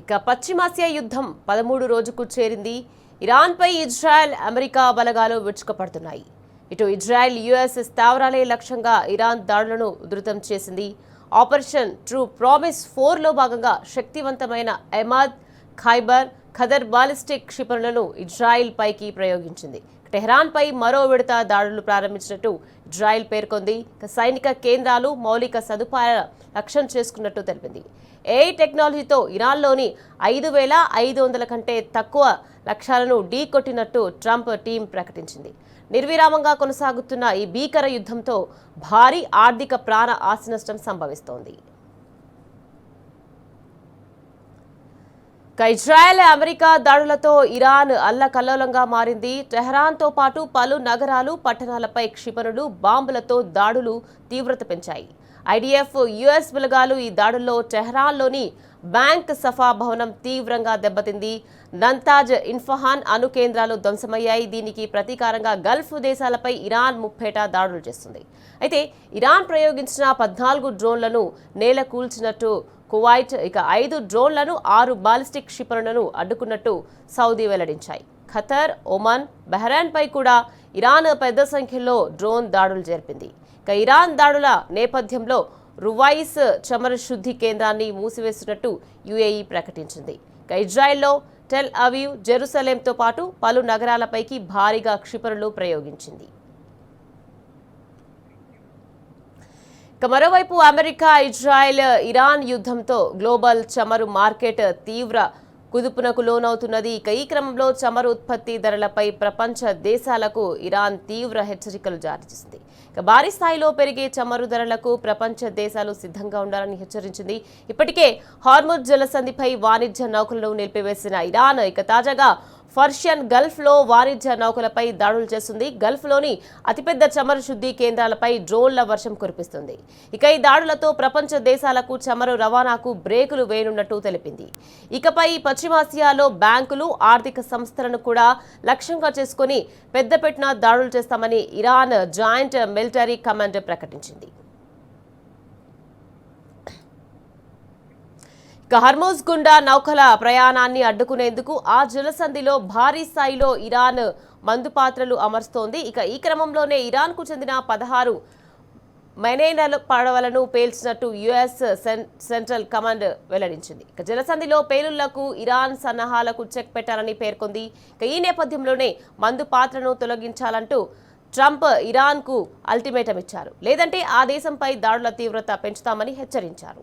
ఇక పశ్చిమాసియా యుద్ధం 13 రోజుకు చేరింది. ఇరాన్పై ఇజ్రాయెల్, అమెరికా బలగాలు విరుచుకుపడుతున్నాయి. ఇటు ఇజ్రాయెల్, యుఎస్ స్థావరాలే లక్ష్యంగా ఇరాన్ దాడులను ఉధృతం చేసింది. ఆపరేషన్ ట్రూ ప్రామిస్ 4లో భాగంగా శక్తివంతమైన ఎమాద్, ఖైబర్, ఖదర్ బాలిస్టిక్ క్షిపణులను ఇజ్రాయెల్ పైకి ప్రయోగించింది. టెహ్రాన్పై మరో విడత దాడులు ప్రారంభించినట్టు ఇజ్రాయెల్ పేర్కొంది. సైనిక కేంద్రాలు, మౌలిక సదుపాయాల లక్ష్యం చేసుకున్నట్టు తెలిపింది. ఏఐ టెక్నాలజీతో ఇరాన్లోని 5,500 కంటే తక్కువ లక్ష్యాలను ఢీకొట్టినట్టు ట్రంప్ టీం ప్రకటించింది. నిర్విరామంగా కొనసాగుతున్న ఈ భీకర యుద్ధంతో భారీ ఆర్థిక ప్రాణ ఆస్తి నష్టం సంభవిస్తోంది. ఇజ్రాయెల్, అమెరికా దాడులతో ఇరాన్ అల్లకల్లోలంగా మారింది. టెహ్రాన్తో పాటు పలు నగరాలు, పట్టణాలపై క్షిపణులు, బాంబులతో దాడులు తీవ్రత పెంచాయి. ఐడిఎఫ్, యుఎస్ బలగాలు ఈ దాడుల్లో టెహ్రాన్లోని బ్యాంక్ సఫా భవనం తీవ్రంగా దెబ్బతింది. నంతాజ్, ఇన్ఫహాన్ అణు కేంద్రాలు ధ్వంసమయ్యాయి. దీనికి ప్రతీకారంగా గల్ఫ్ దేశాలపై ఇరాన్ ముప్పేటా దాడులు చేస్తుంది. అయితే ఇరాన్ ప్రయోగించిన 14 డ్రోన్లను నేల కూల్చినట్టు కువైట్, ఇక 5 డ్రోన్లను, 6 బాలిస్టిక్ క్షిపణులను అడ్డుకున్నట్టు సౌదీ వెల్లడించాయి. ఖతర్, ఒమన్, బహ్రెయిన్పై కూడా ఇరాన్ పెద్ద సంఖ్యలో డ్రోన్ దాడులు జరిపింది. ఇక ఇరాన్ దాడుల నేపథ్యంలో రువైస్ చమురు శుద్ధి కేంద్రాన్ని మూసివేస్తున్నట్టు యుఏఈ ప్రకటించింది. ఇక ఇజ్రాయెల్లో టెల్ అవీవ్, జెరూసలేంతో పాటు పలు నగరాలపైకి భారీగా క్షిపణులు ప్రయోగించింది. మరోవైపు అమెరికా, ఇజ్రాయెల్, ఇరాన్ యుద్ధంతో గ్లోబల్ చమురు మార్కెట్ తీవ్ర కుదుపునకు లోనవుతున్నది. ఇక ఈ క్రమంలో చమురు ఉత్పత్తి ధరలపై ప్రపంచ దేశాలకు ఇరాన్ తీవ్ర హెచ్చరికలు జారీ చేసింది. ఇక భారీ స్థాయిలో పెరిగే చమురు ధరలకు ప్రపంచ దేశాలు సిద్ధంగా ఉండాలని హెచ్చరించింది. ఇప్పటికే హార్ముజ్ జలసంధిపై వాణిజ్య నౌకలను నిలిపివేసిన ఇరాన్ ఇక తాజాగా పర్షియన్ గల్ఫ్లో వాణిజ్య నౌకలపై దాడులు చేస్తుంది. గల్ఫ్లోని అతిపెద్ద చమురు శుద్ధి కేంద్రాలపై డ్రోన్ల వర్షం కురిపిస్తుంది. ఇక ఈ దాడులతో ప్రపంచ దేశాలకు చమురు రవాణాకు బ్రేకులు వేయనున్నట్టు తెలిపింది. ఇకపై పశ్చిమాసియాలో బ్యాంకులు, ఆర్థిక సంస్థలను కూడా లక్ష్యంగా చేసుకుని పెద్దపెట్టున దాడులు చేస్తామని ఇరాన్ జాయింట్ మిలిటరీ కమాండ్ ప్రకటించింది. హార్మోజ్ గుండా నౌకల ప్రయాణాన్ని అడ్డుకునేందుకు ఆ జలసంధిలో భారీ స్థాయిలో ఇరాన్ మందుపాత్రలు అమర్స్తోంది. ఇక ఈ క్రమంలోనే ఇరాన్కు చెందిన 16 మైనైనర్ పడవలను పేల్చినట్టు యుఎస్ సెంట్రల్ కమాండ్ వెల్లడించింది. ఇక జలసంధిలో పేలుళ్లకు ఇరాన్ సన్నాహాలకు చెక్ పెట్టాలని పేర్కొంది. ఇక ఈ నేపథ్యంలోనే మందుపాత్రను తొలగించాలంటూ ట్రంప్ ఇరాన్కు అల్టిమేటం ఇచ్చారు. లేదంటే ఆ దేశంపై దాడుల తీవ్రత పెంచుతామని హెచ్చరించారు.